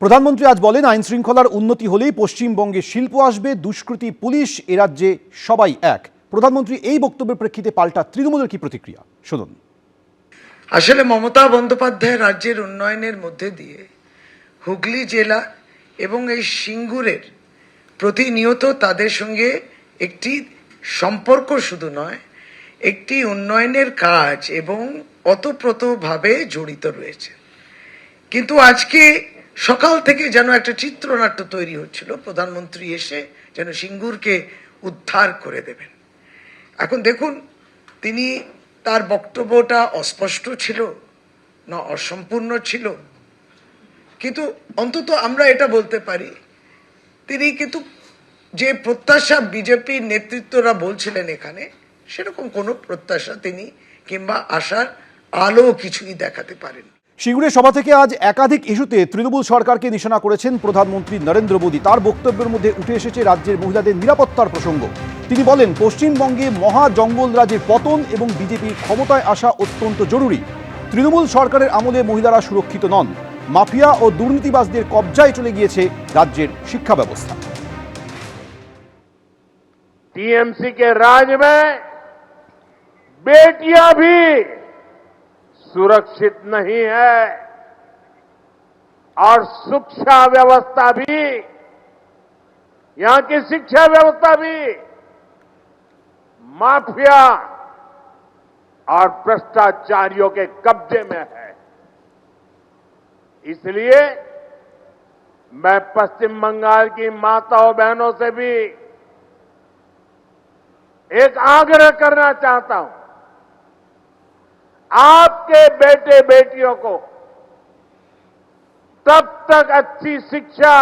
প্রধানমন্ত্রী আজ বলেন, আইন শৃঙ্খলার উন্নতি হলেই পশ্চিমবঙ্গে শিল্প আসবে, দুষ্কৃতী পুলিশ এ রাজ্যে সবাই এক। প্রধানমন্ত্রী এই বক্তব্যের প্রেক্ষিতে পাল্টা তৃণমূলের কি প্রতিক্রিয়া শুনুন। আসলে মমতা বন্দ্যোপাধ্যায় রাজ্যের উন্নয়নের মধ্যে দিয়ে হুগলি জেলা এবং এই সিঙ্গুরের প্রতিনিয়ত তাদের সঙ্গে একটি সম্পর্ক শুধু নয়, একটি উন্নয়নের কাজ এবং অতপ্রতভাবে জড়িত রয়েছে। কিন্তু আজকে সকাল থেকে যেন একটা চিত্রনাট্য তৈরি হচ্ছিল, প্রধানমন্ত্রী এসে যেন সিঙ্গুরকে উদ্ধার করে দেবেন। এখন দেখুন, তিনি তার বক্তব্যটা অস্পষ্ট ছিল না অসম্পূর্ণ ছিল, কিন্তু অন্তত আমরা এটা বলতে পারি তিনি কিন্তু যে প্রত্যাশা বিজেপির নেতৃত্বরা বলছিলেন এখানে, সেরকম কোনো প্রত্যাশা তিনি কিংবা আশার আলো কিছুই দেখাতে পারেন। সিঙ্গুরের সভা থেকে আজ একাধিক ইস্যুতে তৃণমূল সরকারকে নিশানা করেছেন প্রধানমন্ত্রী নরেন্দ্র মোদী। তার বক্তব্যের মধ্যে উঠে এসেছে রাজ্যের মহিলাদের নিরাপত্তার প্রসঙ্গ। তিনি বলেন, পশ্চিমবঙ্গে মহা জঙ্গলরাজের পতন এবং বিজেপির ক্ষমতায় আসা অত্যন্ত জরুরি। তৃণমূল সরকারের আমলে মহিলারা সুরক্ষিত নন। মাফিয়া ও দুর্নীতিবাজদের কবজায় চলে গিয়েছে রাজ্যের শিক্ষা ব্যবস্থা। टीएमसी के राज में बेटियां भी सुरक्षित नहीं है और शिक्षा व्यवस्था भी, यहां की शिक्षा व्यवस्था भी माफिया और भ्रष्टाचारियों के कब्जे में है। इसलिए मैं पश्चिम बंगाल की माताओं बहनों से भी एक आग्रह करना चाहता हूं, आपके बेटे बेटियों को तब तक अच्छी शिक्षा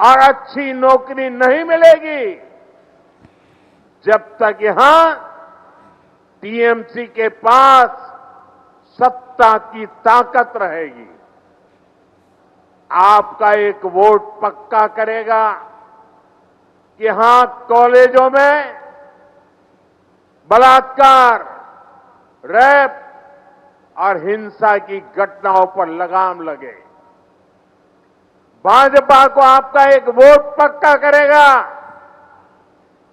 और अच्छी नौकरी नहीं मिलेगी जब तक यहां टीएमसी के पास सत्ता की ताकत रहेगी। आपका एक वोट पक्का करेगा कि यहां कॉलेजों में बलात्कार, रेप और हिंसा की घटनाओं पर लगाम लगे। भाजपा को आपका एक वोट पक्का करेगा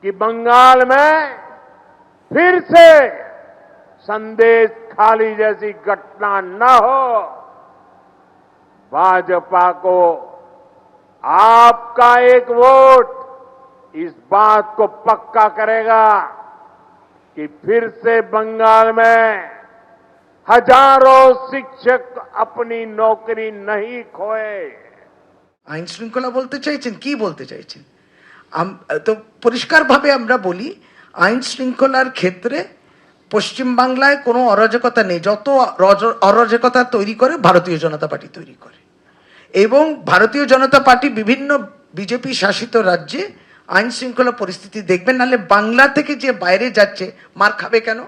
कि बंगाल में फिर से संदेश खाली जैसी घटना न हो। भाजपा को आपका एक वोट इस बात को पक्का करेगा कि फिर से बंगाल में हजारों शिक्षक अपनी नौकरी नहीं खोए। আইন শৃঙ্খলা বলতে চাইছেন, কি বলতে চাইছেন? তো পরিষ্কারভাবে আমরা বলি, আইন শৃঙ্খলার ক্ষেত্রে পশ্চিমবাংলায় কোনো অরাজকতা নেই। যত অরাজকতা তৈরি করে ভারতীয় জনতা পার্টি তৈরি করে, এবং ভারতীয় জনতা পার্টি বিভিন্ন বিজেপি শাসিত রাজ্যে আইন শৃঙ্খলা পরিস্থিতি দেখবেন। নাহলে বাংলা থেকে যে বাইরে যাচ্ছে মার খাবে কেন?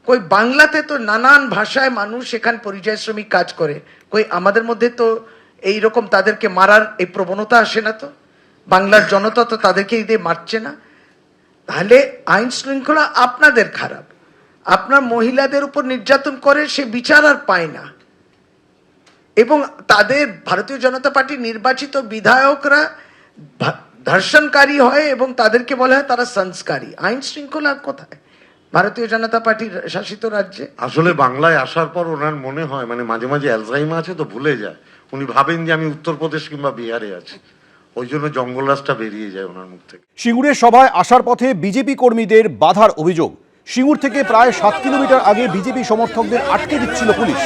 কই বাংলাতে তো নানান ভাষায় মানুষ এখান পরিযায়ী শ্রমিক কাজ করে, কই আমাদের মধ্যে তো এই রকম তাদেরকে মারার এই প্রবণতা আসে না। তো বাংলার জনতা তো তাদেরকে দিয়ে মারছে না। তাহলে আইন শৃঙ্খলা আপনাদের খারাপ, আপনার মহিলাদের উপর নির্যাতন করে সে বিচার আর পায় না, এবং তাদের ভারতীয় জনতা পার্টি নির্বাচিত বিধায়করা ধর্ষণকারী হয় এবং তাদেরকে বলা হয় তারা সংস্কারী। আইন শৃঙ্খলা কোথায় ভারতীয় জনতা পার্টির শাসিত রাজ্যে? আসলে বাংলায় আসার পর ওনার মনে হয়, মানে মাঝে মাঝে অ্যালজাইমার আছে তো, ভুলে যায়। উনি ভাবেন যে আমি উত্তরপ্রদেশ কিংবা বিহারে আছি, ওই জন্য জঙ্গলরাজটা বেরিয়ে যায় ওনার মুখ থেকে। সিঙ্গুরের সভায় আসার পথে বিজেপি কর্মীদের বাধার অভিযোগ। সিঙ্গুর থেকে প্রায় 7 কিলোমিটার আগে বিজেপি সমর্থকদের আটকে দিচ্ছিল পুলিশ।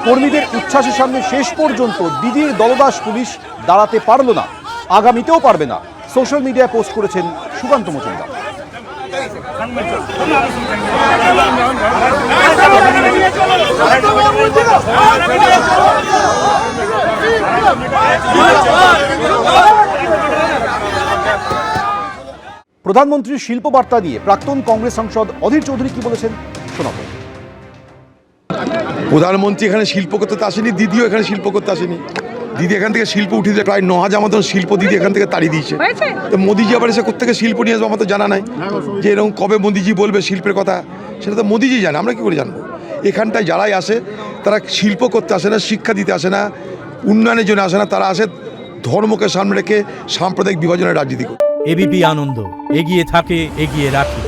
কর্মীদের উচ্ছ্বাসের সামনে শেষ পর্যন্ত দিদির দলদাস পুলিশ দাঁড়াতে পারল না, আগামীতেও পারবে না। সোশ্যাল মিডিয়ায় পোস্ট করেছেন সুকান্ত মজুমদার। প্রধানমন্ত্রীর শিল্প বার্তা নিয়ে প্রাক্তন কংগ্রেস সাংসদ অধীর চৌধুরী কি বলেছেন শোনাবো। প্রধানমন্ত্রী এখানে শিল্প করতে আসেনি, দিদিও এখানে শিল্প করতে আসেনি। দিদি এখান থেকে শিল্প উঠে দিয়ে প্রায় 9,000 মতন শিল্প দিদি এখান থেকে তাড়িয়ে দিয়েছে। তো মোদিজি আবার এসে কোথেকে শিল্প নিয়ে আসবো আমার তো জানা নাই। যে এরকম কবে মোদিজি বলবে শিল্পের কথা, সেটা তো মোদিজি জানে, আমরা কি করে জানবো? এখানটায় যারাই আসে তারা শিল্প করতে আসে না, শিক্ষা দিতে আসে না, উন্নয়নের জন্য আসে না, তারা আসে ধর্মকে সামনে রেখে সাম্প্রদায়িক বিভাজনের রাজনীতি করে। এবিপি আনন্দ, এগিয়ে থাকে, এগিয়ে রাখে।